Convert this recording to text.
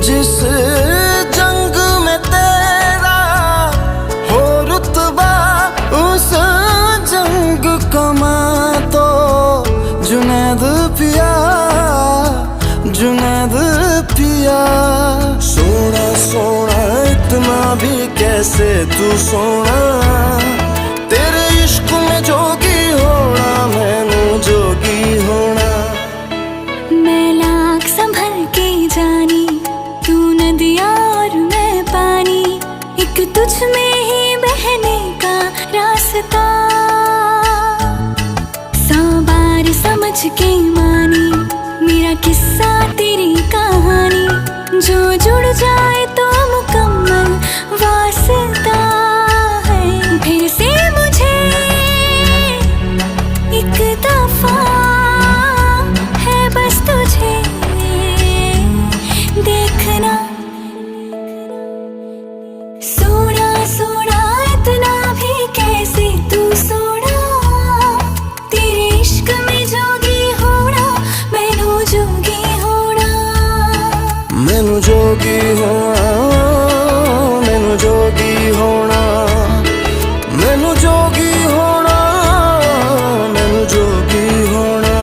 जिस जंग में तेरा हो रुतबा, उस जंग कमा तो जुनैद पिया, जुनैद पिया। सोना सोना इतना भी कैसे तू सोना, तेरे इश्क में जोगी होना, मैनू जोगी होना। मैं लाख संभल के जानी, तू नदिया और मैं पानी, एक तुझ में ही बहने का रास्ता। 100 बार समझ के मानी मेरा किस्सा तेरी कहानी, जो जुड़ जाए तो मुकम्मल वास्ता है। फिर से मुझे एक दफा है बस तुझे देखना। सोना सोना इतना भी कैसे तू सोना, तेरे इश्क में जोगी होना, मैनू जोगी होना, मैनू जोगी होना।